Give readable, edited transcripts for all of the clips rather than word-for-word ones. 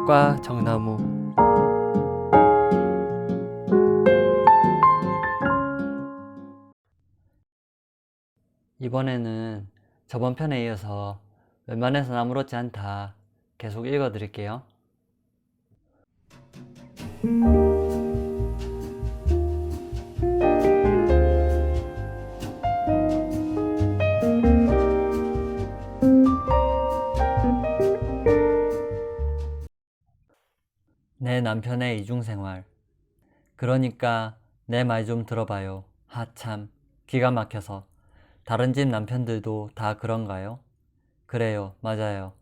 숲과 정나무. 이번에는 저번 편에 이어서 웬만해선 아무렇지 않다 계속 읽어드릴게요. 내 남편의 이중생활. 그러니까 내 말 좀 들어봐요. 하참 기가 막혀서. 다른 집 남편들도 다 그런가요? 그래요, 맞아요.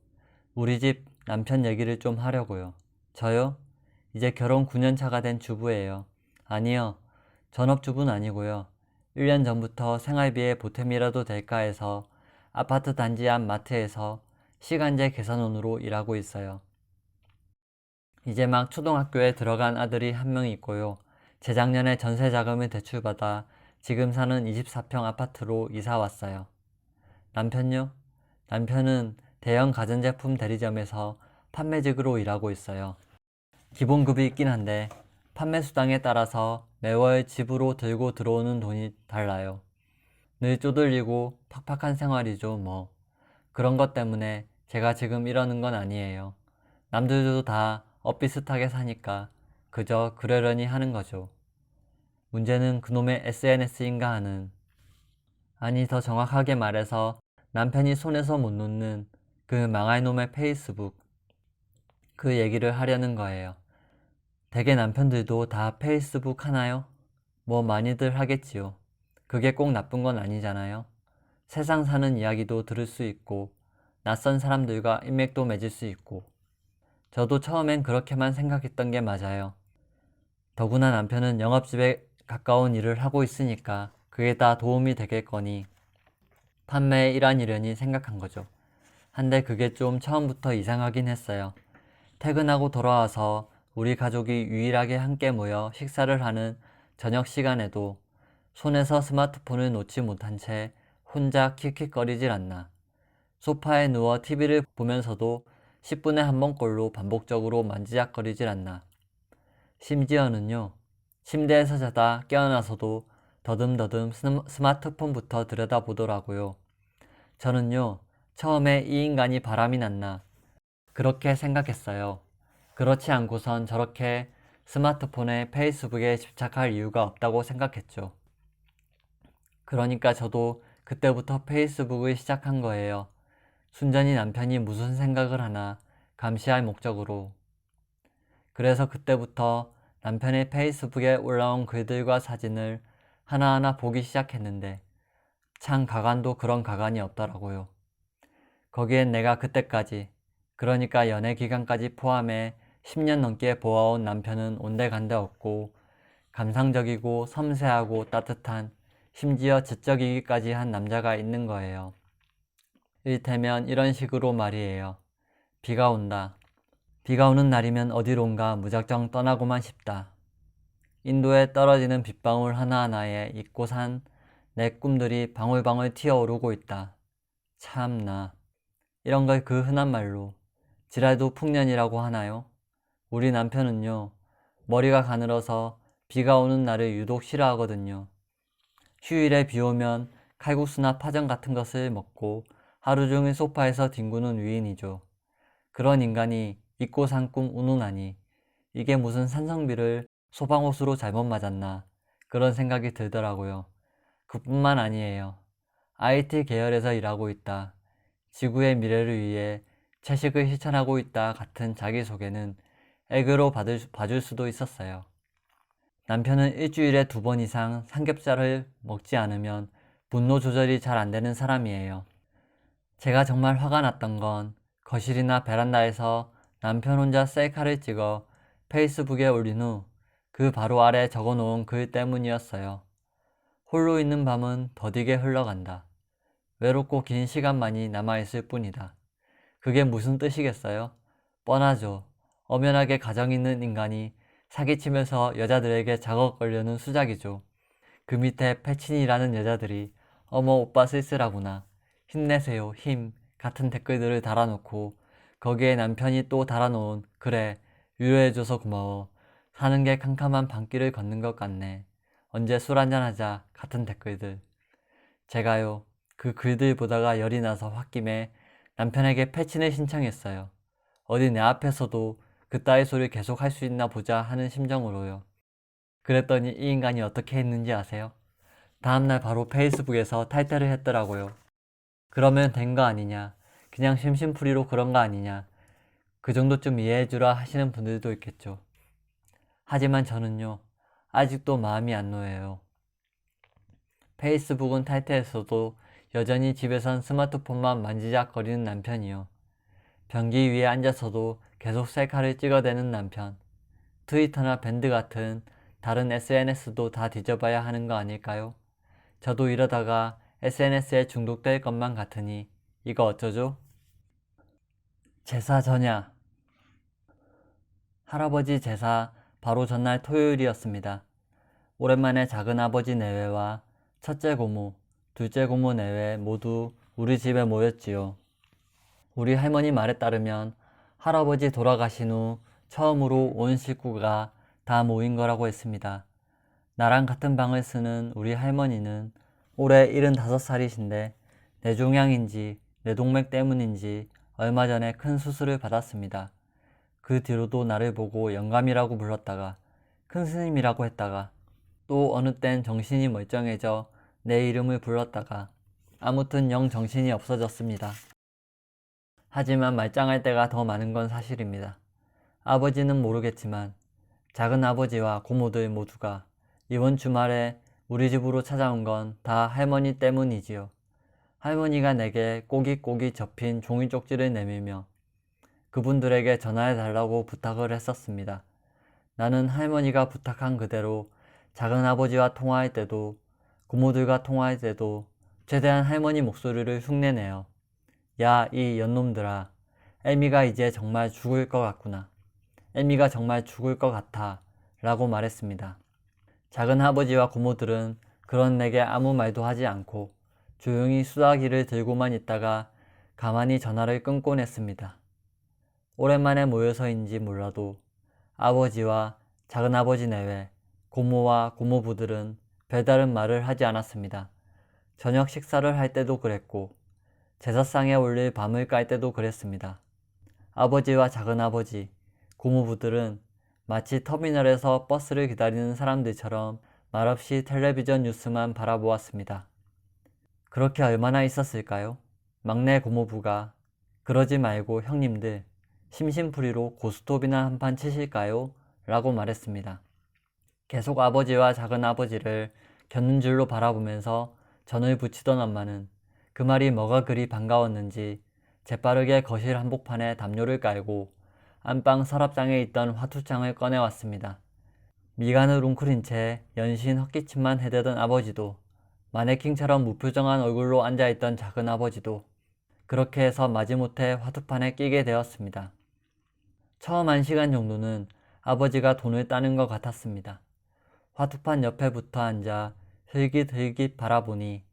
우리 집 남편 얘기를 좀 하려고요. 저요? 이제 결혼 9년 차가 된 주부예요. 아니요, 전업주부는 아니고요. 1년 전부터 생활비에 보탬이라도 될까 해서 아파트 단지 앞 마트에서 시간제 계산원으로 일하고 있어요. 이제 막 초등학교에 들어간 아들이 한 명 있고요. 재작년에 전세 자금을 대출받아 지금 사는 24평 아파트로 이사 왔어요. 남편요? 남편은 대형 가전제품 대리점에서 판매직으로 일하고 있어요. 기본급이 있긴 한데 판매 수당에 따라서 매월 집으로 들고 들어오는 돈이 달라요. 늘 쪼들리고 팍팍한 생활이죠, 뭐. 그런 것 때문에 제가 지금 이러는 건 아니에요. 남들도 다 엇비슷하게 사니까 그저 그러려니 하는 거죠. 문제는 그놈의 SNS인가 하는, 아니 더 정확하게 말해서 남편이 손에서 못 놓는 그 망할 놈의 페이스북, 그 얘기를 하려는 거예요. 대개 남편들도 다 페이스북 하나요? 뭐 많이들 하겠지요. 그게 꼭 나쁜 건 아니잖아요. 세상 사는 이야기도 들을 수 있고 낯선 사람들과 인맥도 맺을 수 있고. 저도 처음엔 그렇게만 생각했던 게 맞아요. 더구나 남편은 영업집에 가까운 일을 하고 있으니까 그게 다 도움이 되겠거니 판매에 일환이려니 생각한 거죠. 한데 그게 좀 처음부터 이상하긴 했어요. 퇴근하고 돌아와서 우리 가족이 유일하게 함께 모여 식사를 하는 저녁 시간에도 손에서 스마트폰을 놓지 못한 채 혼자 킥킥거리질 않나. 소파에 누워 TV를 보면서도 10분에 한 번꼴로 반복적으로 만지작거리질 않나. 심지어는요, 침대에서 자다 깨어나서도 더듬더듬 스마트폰부터 들여다보더라고요. 저는요, 처음에 이 인간이 바람이 났나 그렇게 생각했어요. 그렇지 않고선 저렇게 스마트폰에 페이스북에 집착할 이유가 없다고 생각했죠. 그러니까 저도 그때부터 페이스북을 시작한 거예요. 순전히 남편이 무슨 생각을 하나 감시할 목적으로. 그래서 그때부터 남편의 페이스북에 올라온 글들과 사진을 하나하나 보기 시작했는데 참 가관도 그런 가관이 없더라고요. 거기엔 내가 그때까지, 그러니까 연애 기간까지 포함해 10년 넘게 보아온 남편은 온데간데 없고 감상적이고 섬세하고 따뜻한, 심지어 지적이기까지 한 남자가 있는 거예요. 이를테면 이런 식으로 말이에요. 비가 온다. 비가 오는 날이면 어디론가 무작정 떠나고만 싶다. 인도에 떨어지는 빗방울 하나하나에 잊고 산 내 꿈들이 방울방울 튀어오르고 있다. 참나. 이런 걸 그 흔한 말로 지랄도 풍년이라고 하나요? 우리 남편은요, 머리가 가늘어서 비가 오는 날을 유독 싫어하거든요. 휴일에 비 오면 칼국수나 파전 같은 것을 먹고 하루 종일 소파에서 뒹구는 위인이죠. 그런 인간이 잊고 산 꿈 운운하니 이게 무슨 산성비를 소방호수로 잘못 맞았나 그런 생각이 들더라고요. 그뿐만 아니에요. IT 계열에서 일하고 있다. 지구의 미래를 위해 채식을 실천하고 있다 같은 자기소개는 애교로 봐줄 수도 있었어요. 남편은 일주일에 2번 이상 삼겹살을 먹지 않으면 분노 조절이 잘 안 되는 사람이에요. 제가 정말 화가 났던 건 거실이나 베란다에서 남편 혼자 셀카를 찍어 페이스북에 올린 후 그 바로 아래 적어 놓은 글 때문이었어요. 홀로 있는 밤은 더디게 흘러간다. 외롭고 긴 시간만이 남아있을 뿐이다. 그게 무슨 뜻이겠어요? 뻔하죠. 엄연하게 가정 있는 인간이 사기치면서 여자들에게 작업 걸려는 수작이죠. 그 밑에 패친이라는 여자들이 어머 오빠 쓸쓸하구나. 힘내세요 힘 같은 댓글들을 달아놓고 거기에 남편이 또 달아놓은 "그래, 위로해줘서 고마워. 사는 게 캄캄한 밤길을 걷는 것 같네. 언제 술 한잔 하자." 같은 댓글들. 제가요, 그 글들 보다가 열이 나서 홧김에 남편에게 패친을 신청했어요. 어디 내 앞에서도 그따위 소리 계속 할 수 있나 보자 하는 심정으로요. 그랬더니 이 인간이 어떻게 했는지 아세요? 다음날 바로 페이스북에서 탈퇴를 했더라고요. 그러면 된 거 아니냐, 그냥 심심풀이로 그런 거 아니냐, 그 정도쯤 이해해주라 하시는 분들도 있겠죠. 하지만 저는요, 아직도 마음이 안 놓여요. 페이스북은 탈퇴했어도 여전히 집에선 스마트폰만 만지작거리는 남편이요. 변기 위에 앉아서도 계속 셀카를 찍어대는 남편. 트위터나 밴드 같은 다른 SNS도 다 뒤져봐야 하는 거 아닐까요? 저도 이러다가 SNS에 중독될 것만 같으니 이거 어쩌죠? 제사 전야. 할아버지 제사 바로 전날 토요일이었습니다. 오랜만에 작은아버지 내외와 첫째 고모, 둘째 고모 내외 모두 우리 집에 모였지요. 우리 할머니 말에 따르면 할아버지 돌아가신 후 처음으로 온 식구가 다 모인 거라고 했습니다. 나랑 같은 방을 쓰는 우리 할머니는 올해 75살이신데 뇌종양인지 뇌동맥 때문인지 얼마 전에 큰 수술을 받았습니다. 그 뒤로도 나를 보고 영감이라고 불렀다가 큰 스님이라고 했다가 또 어느 땐 정신이 멀쩡해져 내 이름을 불렀다가 아무튼 영 정신이 없어졌습니다. 하지만 말짱할 때가 더 많은 건 사실입니다. 아버지는 모르겠지만 작은 아버지와 고모들 모두가 이번 주말에 우리 집으로 찾아온 건 다 할머니 때문이지요. 할머니가 내게 꼬깃꼬깃 접힌 종이 쪽지를 내밀며 그분들에게 전화해달라고 부탁을 했었습니다. 나는 할머니가 부탁한 그대로 작은 아버지와 통화할 때도 고모들과 통화할 때도 최대한 할머니 목소리를 흉내내요. 야, 이 연놈들아. 애미가 이제 정말 죽을 것 같구나. 애미가 정말 죽을 것 같아. 라고 말했습니다. 작은 아버지와 고모들은 그런 내게 아무 말도 하지 않고 조용히 수다기를 들고만 있다가 가만히 전화를 끊곤 했습니다. 오랜만에 모여서인지 몰라도 아버지와 작은 아버지 내외 고모와 고모부들은 별다른 말을 하지 않았습니다. 저녁 식사를 할 때도 그랬고 제사상에 올릴 밤을 깔 때도 그랬습니다. 아버지와 작은아버지, 고모부들은 마치 터미널에서 버스를 기다리는 사람들처럼 말없이 텔레비전 뉴스만 바라보았습니다. 그렇게 얼마나 있었을까요? 막내 고모부가 "그러지 말고 형님들 심심풀이로 고스톱이나 한판 치실까요? 라고 말했습니다. 계속 아버지와 작은아버지를 곁눈질로 바라보면서 전을 붙이던 엄마는 그 말이 뭐가 그리 반가웠는지 재빠르게 거실 한복판에 담요를 깔고 안방 서랍장에 있던 화투장을 꺼내왔습니다. 미간을 웅크린 채 연신 헛기침만 해대던 아버지도, 마네킹처럼 무표정한 얼굴로 앉아있던 작은아버지도 그렇게 해서 마지못해 화투판에 끼게 되었습니다. 처음 1시간 정도는 아버지가 돈을 따는 것 같았습니다. 화투판 옆에 붙어 앉아 흘깃흘깃 바라보니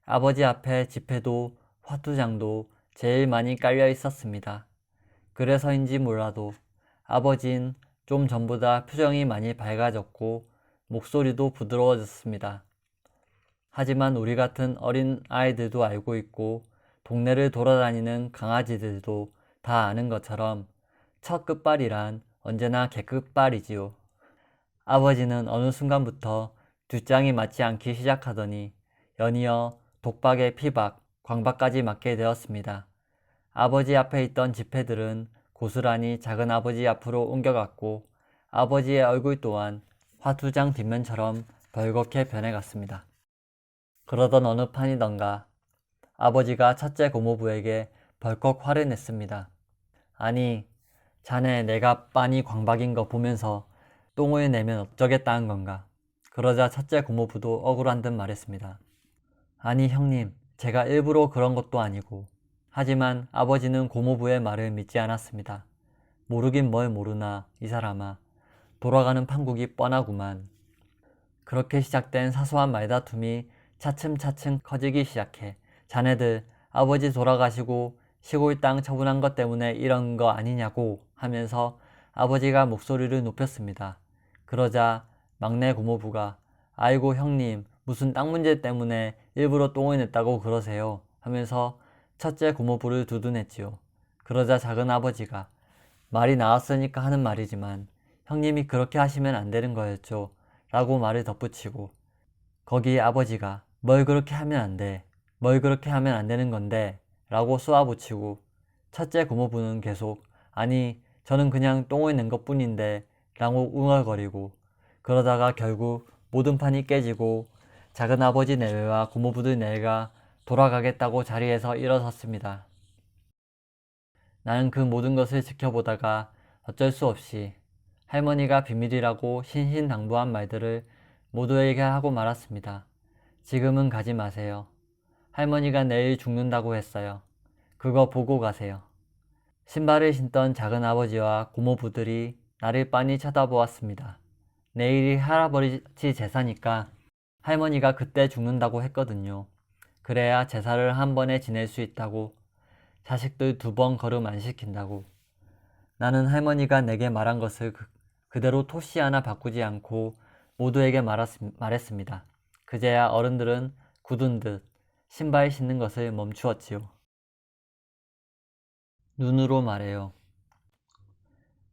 아버지 앞에 지폐도 화투장도 제일 많이 깔려 있었습니다. 그래서인지 몰라도 아버진 좀 전보다 표정이 많이 밝아졌고 목소리도 부드러워졌습니다. 하지만 우리 같은 어린 아이들도 알고 있고 동네를 돌아다니는 강아지들도 다 아는 것처럼 첫 끝발이란 언제나 개끝발이지요. 아버지는 어느 순간부터 뒷장이 맞지 않기 시작하더니 연이어 독박에 피박, 광박까지 맞게 되었습니다. 아버지 앞에 있던 지폐들은 고스란히 작은 아버지 앞으로 옮겨갔고 아버지의 얼굴 또한 화투장 뒷면처럼 벌겋게 변해갔습니다. 그러던 어느 판이던가 아버지가 첫째 고모부에게 벌컥 화를 냈습니다. "아니, 자네 내가 빤히 광박인 거 보면서 똥을 내면 어쩌겠다는 건가?" 그러자 첫째 고모부도 억울한 듯 말했습니다. "아니 형님, 제가 일부러 그런 것도 아니고." 하지만 아버지는 고모부의 말을 믿지 않았습니다. 모르긴 뭘 모르나 이 사람아. 돌아가는 판국이 뻔하구만. 그렇게 시작된 사소한 말다툼이 차츰차츰 커지기 시작해 자네들 아버지 돌아가시고 시골 땅 처분한 것 때문에 이런 거 아니냐고 하면서 아버지가 목소리를 높였습니다. 그러자 막내 고모부가 아이고 형님 무슨 땅 문제 때문에 일부러 똥을 냈다고 그러세요 하면서 첫째 고모부를 두둔했지요. 그러자 작은 아버지가 말이 나왔으니까 하는 말이지만 형님이 그렇게 하시면 안 되는 거였죠 라고 말을 덧붙이고 거기에 아버지가 뭘 그렇게 하면 안 돼. 뭘 그렇게 하면 안 되는 건데 라고 쏘아붙이고 첫째 고모부는 계속 아니 저는 그냥 똥을 낸 것뿐인데 라고 웅얼거리고 그러다가 결국 모든 판이 깨지고 작은 아버지 내외와 고모부들 내외가 돌아가겠다고 자리에서 일어섰습니다. 나는 그 모든 것을 지켜보다가 어쩔 수 없이 할머니가 비밀이라고 신신당부한 말들을 모두에게 하고 말았습니다. 지금은 가지 마세요. 할머니가 내일 죽는다고 했어요. 그거 보고 가세요. 신발을 신던 작은 아버지와 고모부들이 나를 빤히 쳐다보았습니다. 내일이 할아버지 제사니까 할머니가 그때 죽는다고 했거든요. 그래야 제사를 한 번에 지낼 수 있다고. 자식들 2번 걸음 안 시킨다고. 나는 할머니가 내게 말한 것을 그대로 토시 하나 바꾸지 않고 모두에게 말했습니다. 그제야 어른들은 굳은 듯 신발 신는 것을 멈추었지요. 눈으로 말해요.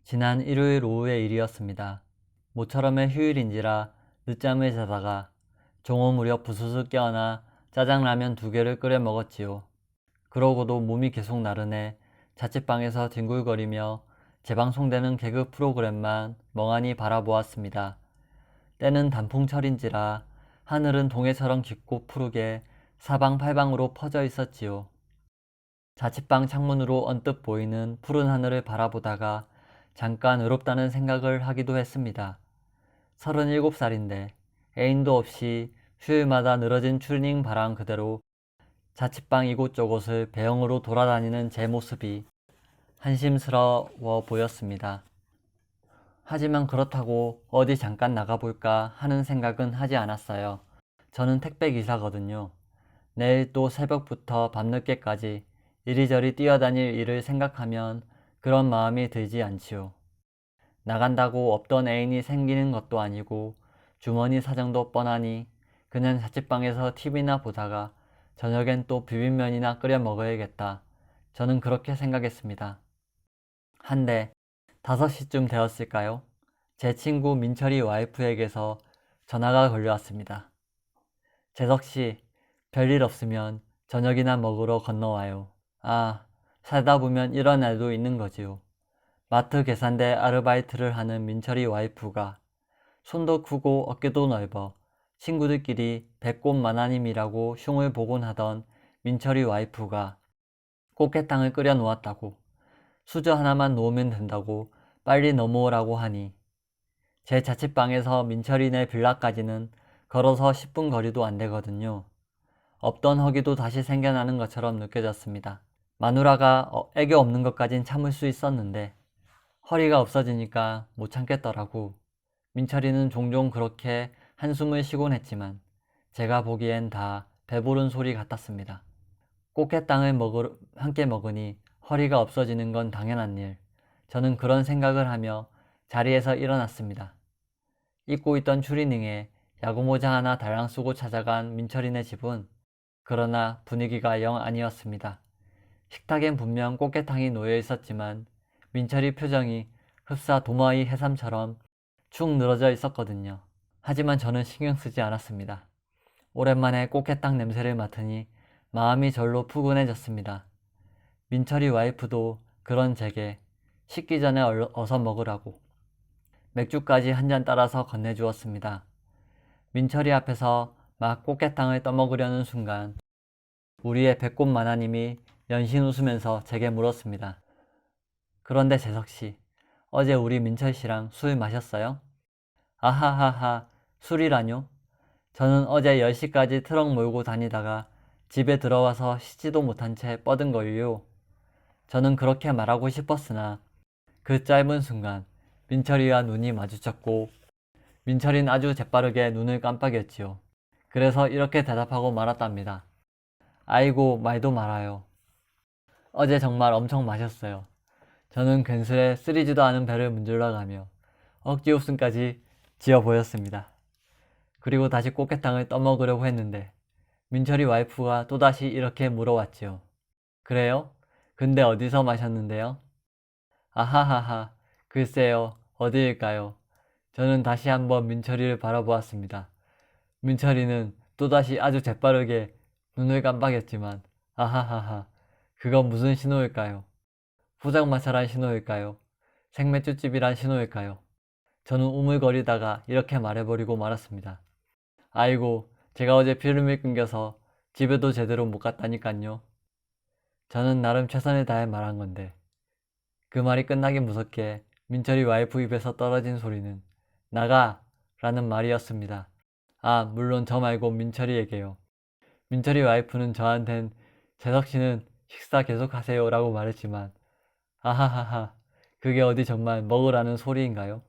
지난 일요일 오후의 일이었습니다. 모처럼의 휴일인지라 늦잠을 자다가 종오 무렵 부스스 깨어나 짜장라면 2개를 끓여 먹었지요. 그러고도 몸이 계속 나른해 자취방에서 뒹굴거리며 재방송되는 개그 프로그램만 멍하니 바라보았습니다. 때는 단풍철인지라 하늘은 동해처럼 깊고 푸르게 사방팔방으로 퍼져 있었지요. 자취방 창문으로 언뜻 보이는 푸른 하늘을 바라보다가 잠깐 외롭다는 생각을 하기도 했습니다. 37살인데 애인도 없이 휴일마다 늘어진 추리닝 바람 그대로 자취방 이곳저곳을 배영으로 돌아다니는 제 모습이 한심스러워 보였습니다. 하지만 그렇다고 어디 잠깐 나가볼까 하는 생각은 하지 않았어요. 저는 택배 기사거든요. 내일 또 새벽부터 밤늦게까지 이리저리 뛰어다닐 일을 생각하면 그런 마음이 들지 않지요. 나간다고 없던 애인이 생기는 것도 아니고 주머니 사정도 뻔하니 그냥 자취방에서 TV나 보다가 저녁엔 또 비빔면이나 끓여 먹어야겠다. 저는 그렇게 생각했습니다. 한데 5시쯤 되었을까요? 제 친구 민철이 와이프에게서 전화가 걸려왔습니다. 재석씨, 별일 없으면 저녁이나 먹으러 건너와요. 아, 살다 보면 이런 날도 있는 거지요. 마트 계산대 아르바이트를 하는 민철이 와이프가 손도 크고 어깨도 넓어 친구들끼리 배꼽 마나님이라고 흉을 보곤 하던 민철이 와이프가 꽃게탕을 끓여 놓았다고 수저 하나만 놓으면 된다고 빨리 넘어오라고 하니 제 자취방에서 민철이네 빌라까지는 걸어서 10분 거리도 안 되거든요. 없던 허기도 다시 생겨나는 것처럼 느껴졌습니다. 마누라가 애교 없는 것까진 참을 수 있었는데 허리가 없어지니까 못 참겠더라고. 민철이는 종종 그렇게 한숨을 쉬곤 했지만 제가 보기엔 다 배부른 소리 같았습니다. 꽃게탕을 함께 먹으니 허리가 없어지는 건 당연한 일. 저는 그런 생각을 하며 자리에서 일어났습니다. 입고 있던 추리닝에 야구모자 하나 달랑 쓰고 찾아간 민철이네 집은 그러나 분위기가 영 아니었습니다. 식탁엔 분명 꽃게탕이 놓여 있었지만 민철이 표정이 흡사 도마위 해삼처럼 축 늘어져 있었거든요. 하지만 저는 신경 쓰지 않았습니다. 오랜만에 꽃게탕 냄새를 맡으니 마음이 절로 푸근해졌습니다. 민철이 와이프도 그런 제게 식기 전에 어서 먹으라고 맥주까지 한 잔 따라서 건네주었습니다. 민철이 앞에서 막 꽃게탕을 떠먹으려는 순간 우리의 배꼽 마나님이 연신 웃으면서 제게 물었습니다. 그런데 재석씨, 어제 우리 민철씨랑 술 마셨어요? 아하하하, 술이라뇨? 저는 어제 10시까지 트럭 몰고 다니다가 집에 들어와서 씻지도 못한 채 뻗은걸요. 저는 그렇게 말하고 싶었으나 그 짧은 순간 민철이와 눈이 마주쳤고 민철이는 아주 재빠르게 눈을 깜빡였지요. 그래서 이렇게 대답하고 말았답니다. 아이고 말도 말아요. 어제 정말 엄청 마셨어요. 저는 괜스레 쓰리지도 않은 배를 문질러 가며 억지 웃음까지 지어 보였습니다. 그리고 다시 꽃게탕을 떠먹으려고 했는데 민철이 와이프가 또다시 이렇게 물어왔지요. 그래요? 근데 어디서 마셨는데요? 아하하하, 글쎄요, 어디일까요? 저는 다시 한번 민철이를 바라보았습니다. 민철이는 또다시 아주 재빠르게 눈을 깜빡였지만, 아하하하, 그건 무슨 신호일까요? 포장마차란 신호일까요? 생맥주집이란 신호일까요? 저는 우물거리다가 이렇게 말해버리고 말았습니다. 아이고, 제가 어제 피름이 끊겨서 집에도 제대로 못 갔다니깐요. 저는 나름 최선을 다해 말한 건데 그 말이 끝나기 무섭게 민철이 와이프 입에서 떨어진 소리는 나가! 라는 말이었습니다. 아, 물론 저 말고 민철이에게요. 민철이 와이프는 저한텐 재석씨는 식사 계속하세요 라고 말했지만 아하하하, 그게 어디 정말 먹으라는 소리인가요?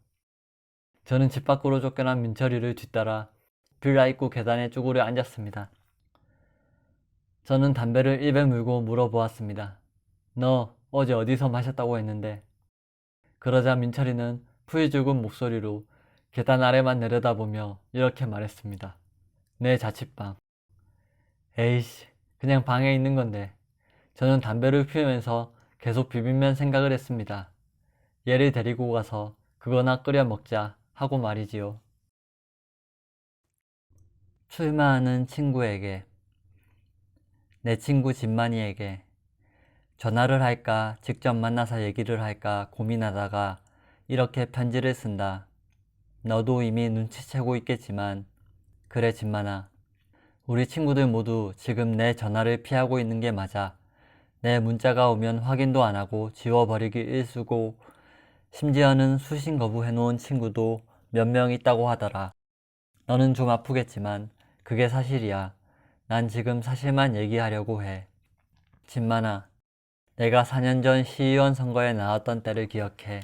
저는 집 밖으로 쫓겨난 민철이를 뒤따라 빌라 입구 계단에 쭈그려 앉았습니다. 저는 담배를 입에 물고 물어보았습니다. 너 어제 어디서 마셨다고 했는데? 그러자 민철이는 풀 죽은 목소리로 계단 아래만 내려다보며 이렇게 말했습니다. 내 자취방. 에이씨, 그냥 방에 있는 건데. 저는 담배를 피우면서 계속 비빔면 생각을 했습니다. 얘를 데리고 가서 그거나 끓여 먹자 하고 말이지요. 출마하는 친구에게, 내 친구 진만이에게 전화를 할까 직접 만나서 얘기를 할까 고민하다가 이렇게 편지를 쓴다. 너도 이미 눈치채고 있겠지만 그래 진만아, 우리 친구들 모두 지금 내 전화를 피하고 있는 게 맞아. 내 문자가 오면 확인도 안 하고 지워버리기 일쑤고 심지어는 수신 거부해놓은 친구도 몇 명 있다고 하더라. 너는 좀 아프겠지만 그게 사실이야. 난 지금 사실만 얘기하려고 해. 진만아, 내가 4년 전 시의원 선거에 나왔던 때를 기억해.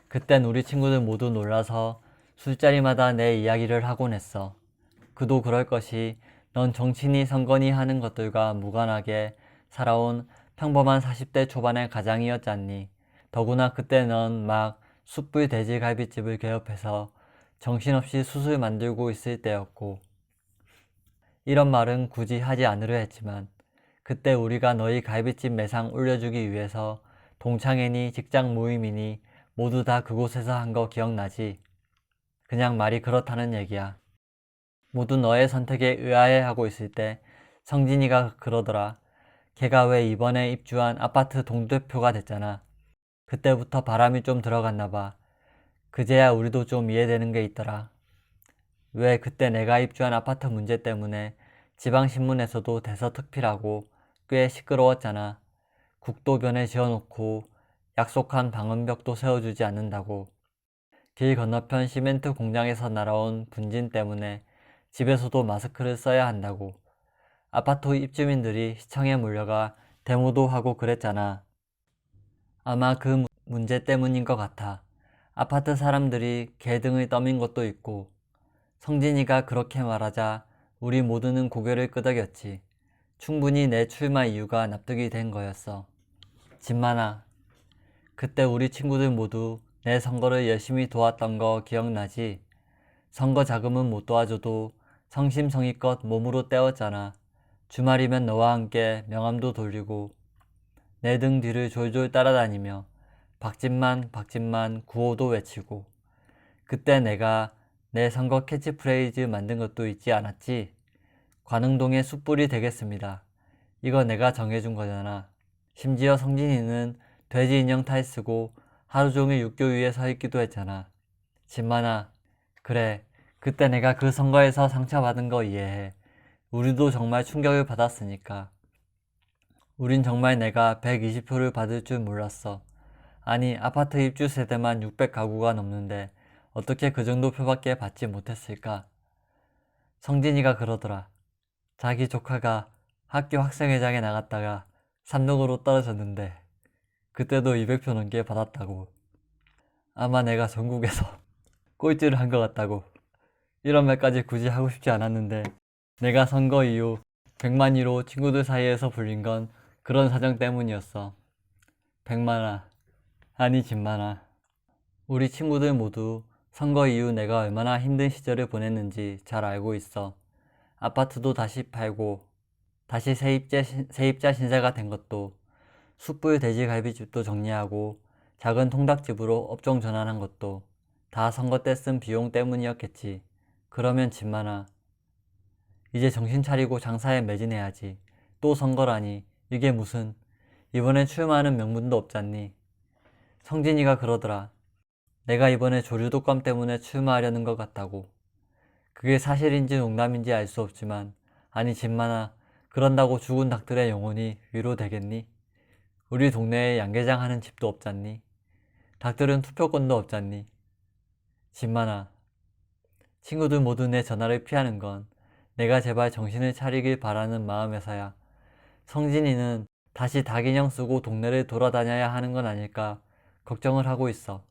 그땐 우리 친구들 모두 놀라서 술자리마다 내 이야기를 하곤 했어. 그도 그럴 것이 넌 정치니 선거니 하는 것들과 무관하게 살아온 평범한 40대 초반의 가장이었잖니. 더구나 그때 넌 막 숯불 돼지갈비집을 개업해서 정신없이 숯을 만들고 있을 때였고. 이런 말은 굳이 하지 않으려 했지만 그때 우리가 너희 갈비집 매상 올려주기 위해서 동창회니 직장 모임이니 모두 다 그곳에서 한 거 기억나지? 그냥 말이 그렇다는 얘기야. 모두 너의 선택에 의아해하고 있을 때 성진이가 그러더라. 걔가 왜 이번에 입주한 아파트 동대표가 됐잖아. 그때부터 바람이 좀 들어갔나 봐. 그제야 우리도 좀 이해되는 게 있더라. 왜 그때 내가 입주한 아파트 문제 때문에 지방신문에서도 대서특필하고 꽤 시끄러웠잖아. 국도변에 지어놓고 약속한 방음벽도 세워주지 않는다고. 길 건너편 시멘트 공장에서 날아온 분진 때문에 집에서도 마스크를 써야 한다고. 아파트 입주민들이 시청에 몰려가 데모도 하고 그랬잖아. 아마 그 문제 때문인 것 같아. 아파트 사람들이 개등을 떠민 것도 있고. 성진이가 그렇게 말하자 우리 모두는 고개를 끄덕였지. 충분히 내 출마 이유가 납득이 된 거였어. 진만아, 그때 우리 친구들 모두 내 선거를 열심히 도왔던 거 기억나지? 선거 자금은 못 도와줘도 성심성의껏 몸으로 때웠잖아. 주말이면 너와 함께 명함도 돌리고 내 등 뒤를 졸졸 따라다니며 박진만 박진만 구호도 외치고. 그때 내가 내 선거 캐치프레이즈 만든 것도 있지 않았지? 관흥동의 숯불이 되겠습니다. 이거 내가 정해준 거잖아. 심지어 성진이는 돼지 인형 탈 쓰고 하루 종일 육교 위에 서 있기도 했잖아. 진만아, 그래, 그때 내가 그 선거에서 상처받은 거 이해해. 우리도 정말 충격을 받았으니까. 우린 정말 내가 120표를 받을 줄 몰랐어. 아니, 아파트 입주 세대만 600가구가 넘는데 어떻게 그 정도 표밖에 받지 못했을까? 성진이가 그러더라. 자기 조카가 학교 학생회장에 나갔다가 3등으로 떨어졌는데 그때도 200표 넘게 받았다고. 아마 내가 전국에서 꼴찌를 한 것 같다고. 이런 말까지 굳이 하고 싶지 않았는데 내가 선거 이후 100만이로 친구들 사이에서 불린 건 그런 사정 때문이었어. 백만아, 아니 진만아. 우리 친구들 모두 선거 이후 내가 얼마나 힘든 시절을 보냈는지 잘 알고 있어. 아파트도 다시 팔고, 다시 세입자 신세가 된 것도, 숯불 돼지 갈비집도 정리하고, 작은 통닭집으로 업종 전환한 것도 다 선거 때 쓴 비용 때문이었겠지. 그러면 진만아, 이제 정신 차리고 장사에 매진해야지. 또 선거라니. 이게 무슨, 이번에 출마하는 명분도 없잖니. 성진이가 그러더라. 내가 이번에 조류독감 때문에 출마하려는 것 같다고. 그게 사실인지 농담인지 알 수 없지만, 아니 진만아, 그런다고 죽은 닭들의 영혼이 위로되겠니? 우리 동네에 양계장 하는 집도 없잖니? 닭들은 투표권도 없잖니? 진만아, 친구들 모두 내 전화를 피하는 건 내가 제발 정신을 차리길 바라는 마음에서야. 성진이는 다시 닭 인형 쓰고 동네를 돌아다녀야 하는 건 아닐까 걱정을 하고 있어.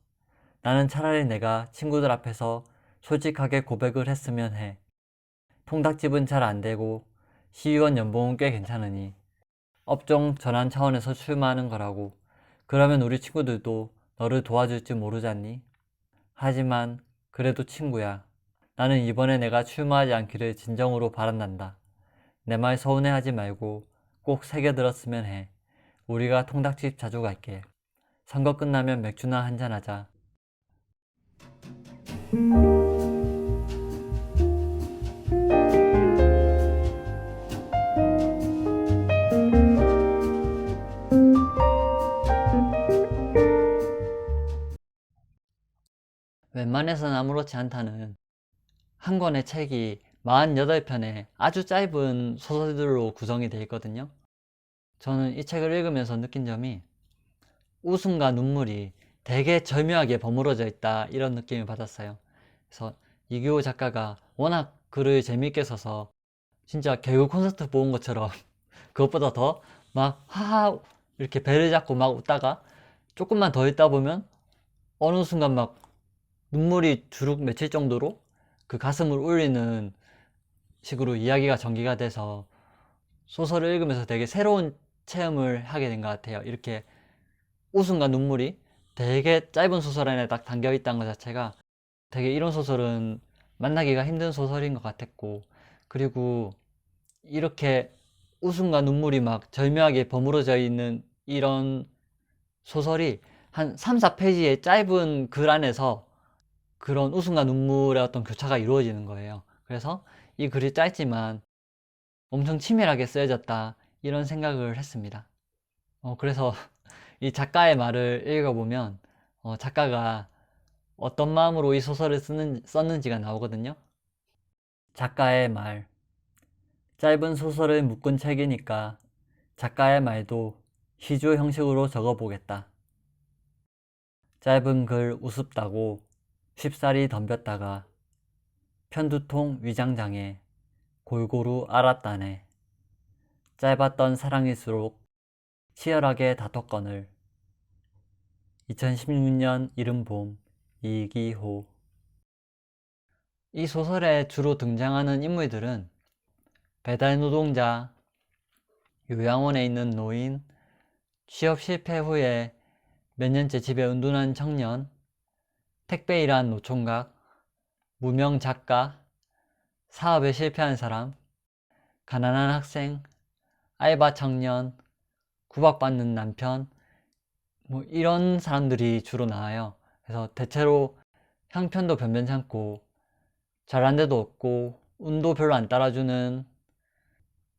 나는 차라리 내가 친구들 앞에서 솔직하게 고백을 했으면 해. 통닭집은 잘 안 되고 시의원 연봉은 꽤 괜찮으니 업종 전환 차원에서 출마하는 거라고. 그러면 우리 친구들도 너를 도와줄지 모르잖니? 하지만 그래도 친구야. 나는 이번에 내가 출마하지 않기를 진정으로 바란단다. 내 말 서운해하지 말고 꼭 새겨들었으면 해. 우리가 통닭집 자주 갈게. 선거 끝나면 맥주나 한잔하자. 웬만해선 아무렇지 않다는 한 권의 책이 48편의 아주 짧은 소설들로 구성이 되어 있거든요. 저는 이 책을 읽으면서 느낀 점이 웃음과 눈물이 되게 절묘하게 버무려져 있다, 이런 느낌을 받았어요. 그래서 이규호 작가가 워낙 글을 재미있게 써서 진짜 개그 콘서트 본 것처럼 그것보다 더 막 하하 이렇게 배를 잡고 막 웃다가 조금만 더 있다 보면 어느 순간 막 눈물이 주룩 맺힐 정도로 그 가슴을 울리는 식으로 이야기가 전개가 돼서 소설을 읽으면서 되게 새로운 체험을 하게 된 것 같아요. 이렇게 웃음과 눈물이 되게 짧은 소설 안에 딱 담겨 있다는 것 자체가 되게 이런 소설은 만나기가 힘든 소설인 것 같았고, 그리고 이렇게 웃음과 눈물이 막 절묘하게 버무려져 있는 이런 소설이 한 3, 4페이지의 짧은 글 안에서 그런 웃음과 눈물의 어떤 교차가 이루어지는 거예요. 그래서 이 글이 짧지만 엄청 치밀하게 쓰여졌다, 이런 생각을 했습니다. 그래서 이 작가의 말을 읽어보면 작가가 어떤 마음으로 이 소설을 썼는지가 나오거든요. 작가의 말. 짧은 소설을 묶은 책이니까 작가의 말도 시조 형식으로 적어보겠다. 짧은 글 우습다고 쉽사리 덤볐다가 편두통 위장장애 골고루 앓았다네. 짧았던 사랑일수록 치열하게 다퉜거늘. 2016년 이른 봄. 이기호. 이 소설에 주로 등장하는 인물들은 배달 노동자, 요양원에 있는 노인, 취업 실패 후에 몇 년째 집에 은둔한 청년, 택배 일한 노총각, 무명 작가, 사업에 실패한 사람, 가난한 학생, 알바 청년, 구박받는 남편, 뭐 이런 사람들이 주로 나와요. 그래서 대체로 형편도 변변찮고 잘한 데도 없고 운도 별로 안 따라주는,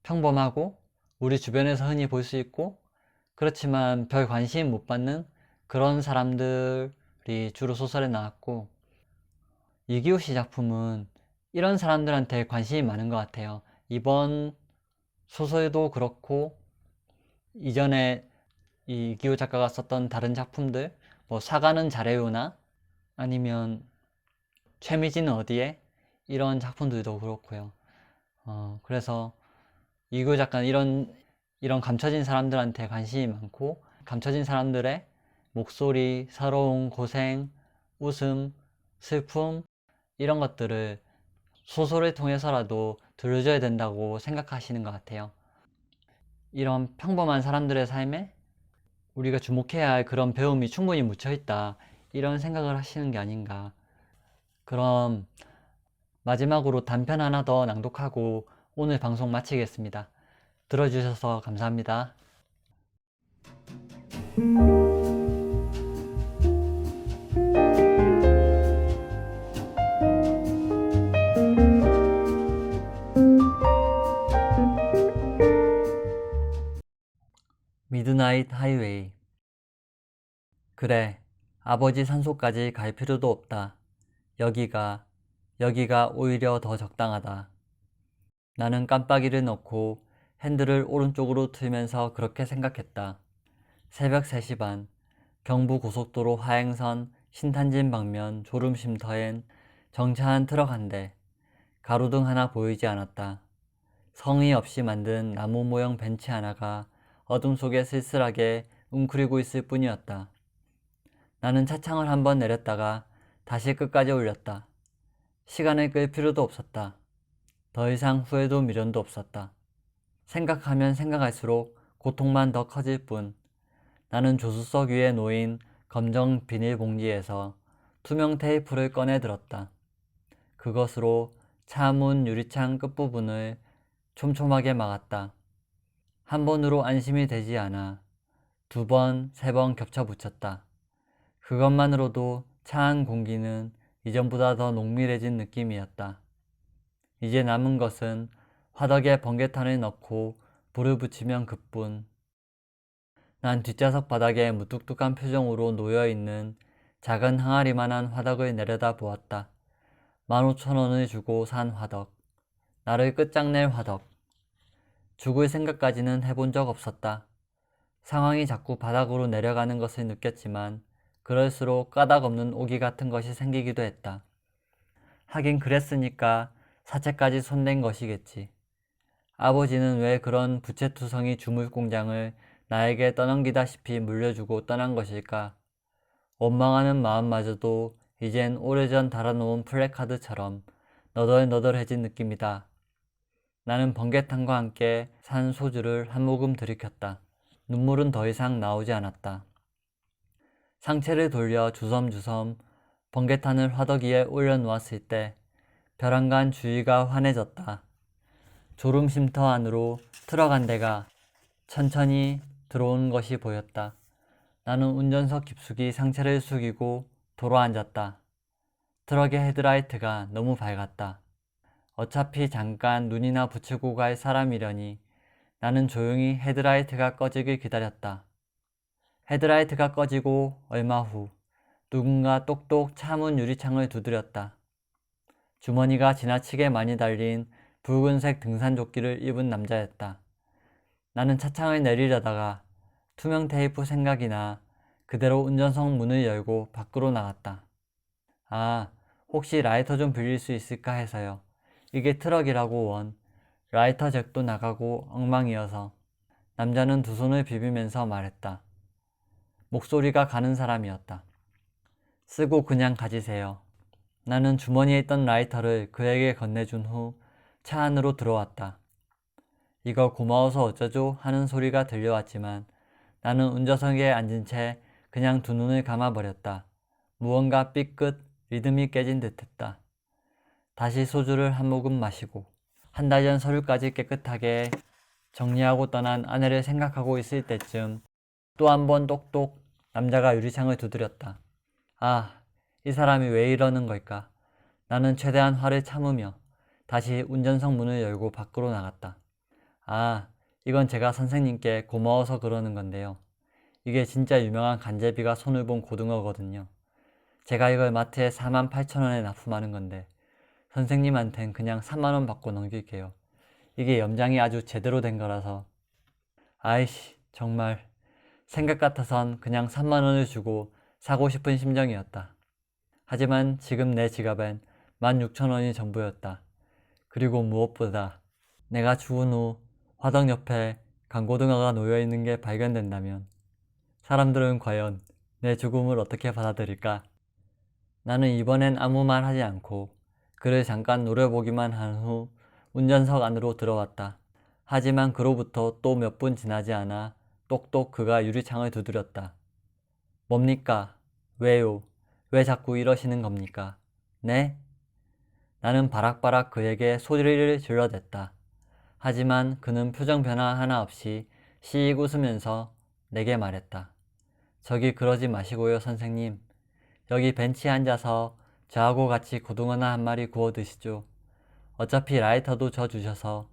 평범하고 우리 주변에서 흔히 볼 수 있고 그렇지만 별 관심 못 받는 그런 사람들이 주로 소설에 나왔고, 이기호 씨 작품은 이런 사람들한테 관심이 많은 것 같아요. 이번 소설도 그렇고 이전에 이기호 작가가 썼던 다른 작품들, 뭐 사과는 잘해요나 아니면 최미진은 어디에, 이런 작품들도 그렇고요. 그래서 이기호 작가는 이런 감춰진 사람들한테 관심이 많고, 감춰진 사람들의 목소리, 서러운 고생, 웃음, 슬픔, 이런 것들을 소설을 통해서라도 들려줘야 된다고 생각하시는 것 같아요. 이런 평범한 사람들의 삶에 우리가 주목해야 할 그런 배움이 충분히 묻혀있다, 이런 생각을 하시는 게 아닌가. 그럼 마지막으로 단편 하나 더 낭독하고 오늘 방송 마치겠습니다. 들어주셔서 감사합니다. 미드나잇 하이웨이. 그래, 아버지 산소까지 갈 필요도 없다. 여기가 오히려 더 적당하다. 나는 깜빡이를 넣고 핸들을 오른쪽으로 틀면서 그렇게 생각했다. 새벽 3시 반, 경부고속도로 하행선 신탄진 방면 졸음쉼터엔 정차한 트럭 한 대, 가로등 하나 보이지 않았다. 성의 없이 만든 나무 모형 벤치 하나가 어둠 속에 쓸쓸하게 웅크리고 있을 뿐이었다. 나는 차창을 한번 내렸다가 다시 끝까지 올렸다. 시간을 끌 필요도 없었다. 더 이상 후회도 미련도 없었다. 생각하면 생각할수록 고통만 더 커질 뿐. 나는 조수석 위에 놓인 검정 비닐봉지에서 투명 테이프를 꺼내 들었다. 그것으로 차 문 유리창 끝부분을 촘촘하게 막았다. 한 번으로 안심이 되지 않아 2번, 3번 겹쳐 붙였다. 그것만으로도 차 안 공기는 이전보다 더 농밀해진 느낌이었다. 이제 남은 것은 화덕에 번개탄을 넣고 불을 붙이면 그뿐. 난 뒷좌석 바닥에 무뚝뚝한 표정으로 놓여있는 작은 항아리만한 화덕을 내려다 보았다. 15,000원을 주고 산 화덕. 나를 끝장낼 화덕. 죽을 생각까지는 해본 적 없었다. 상황이 자꾸 바닥으로 내려가는 것을 느꼈지만 그럴수록 까닭없는 오기 같은 것이 생기기도 했다. 하긴 그랬으니까 사채까지 손댄 것이겠지. 아버지는 왜 그런 부채투성이 주물공장을 나에게 떠넘기다시피 물려주고 떠난 것일까? 원망하는 마음마저도 이젠 오래전 달아놓은 플래카드처럼 너덜너덜해진 느낌이다. 나는 번개탄과 함께 산 소주를 한 모금 들이켰다. 눈물은 더 이상 나오지 않았다. 상체를 돌려 주섬주섬 번개탄을 화덕 위에 올려놓았을 때 벼랑간 주위가 환해졌다. 졸음쉼터 안으로 트럭 한 대가 천천히 들어오는 것이 보였다. 나는 운전석 깊숙이 상체를 숙이고 도로 앉았다. 트럭의 헤드라이트가 너무 밝았다. 어차피 잠깐 눈이나 붙이고 갈 사람이려니 나는 조용히 헤드라이트가 꺼지길 기다렸다. 헤드라이트가 꺼지고 얼마 후 누군가 똑똑 차 문 유리창을 두드렸다. 주머니가 지나치게 많이 달린 붉은색 등산조끼를 입은 남자였다. 나는 차창을 내리려다가 투명 테이프 생각이 나 그대로 운전석 문을 열고 밖으로 나갔다. 아, 혹시 라이터 좀 빌릴 수 있을까 해서요. 이게 트럭이라고 원. 라이터 잭도 나가고 엉망이어서. 남자는 두 손을 비비면서 말했다. 목소리가 가는 사람이었다. 쓰고 그냥 가지세요. 나는 주머니에 있던 라이터를 그에게 건네준 후 차 안으로 들어왔다. 이거 고마워서 어쩌죠? 하는 소리가 들려왔지만 나는 운전석에 앉은 채 그냥 두 눈을 감아버렸다. 무언가 삐끗 리듬이 깨진 듯했다. 다시 소주를 한 모금 마시고 한 달 전 서류까지 깨끗하게 정리하고 떠난 아내를 생각하고 있을 때쯤 또 한 번 똑똑 남자가 유리창을 두드렸다. 아, 이 사람이 왜 이러는 걸까? 나는 최대한 화를 참으며 다시 운전석 문을 열고 밖으로 나갔다. 아, 이건 제가 선생님께 고마워서 그러는 건데요. 이게 진짜 유명한 간제비가 손을 본 고등어거든요. 제가 이걸 마트에 48,000원에 납품하는 건데 선생님한텐 그냥 3만원 받고 넘길게요. 이게 염장이 아주 제대로 된 거라서. 아이씨, 정말 생각 같아선 그냥 3만원을 주고 사고 싶은 심정이었다. 하지만 지금 내 지갑엔 16,000원이 전부였다. 그리고 무엇보다 내가 죽은 후 화덕 옆에 강고등어가 놓여있는 게 발견된다면 사람들은 과연 내 죽음을 어떻게 받아들일까? 나는 이번엔 아무 말 하지 않고 그를 잠깐 노려보기만 한 후 운전석 안으로 들어왔다. 하지만 그로부터 또 몇 분 지나지 않아 똑똑 그가 유리창을 두드렸다. 뭡니까? 왜요? 왜 자꾸 이러시는 겁니까? 네? 나는 바락바락 그에게 소리를 질러댔다. 하지만 그는 표정 변화 하나 없이 씩 웃으면서 내게 말했다. 저기 그러지 마시고요, 선생님. 여기 벤치에 앉아서 저하고 같이 고등어나 한 마리 구워 드시죠. 어차피 라이터도 저 주셔서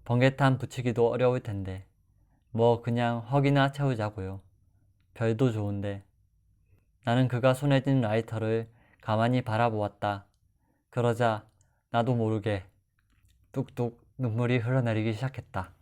번개탄 붙이기도 어려울 텐데. 뭐 그냥 헉이나 채우자고요. 별도 좋은데. 나는 그가 손에 쥔 라이터를 가만히 바라보았다. 그러자 나도 모르게 뚝뚝 눈물이 흘러내리기 시작했다.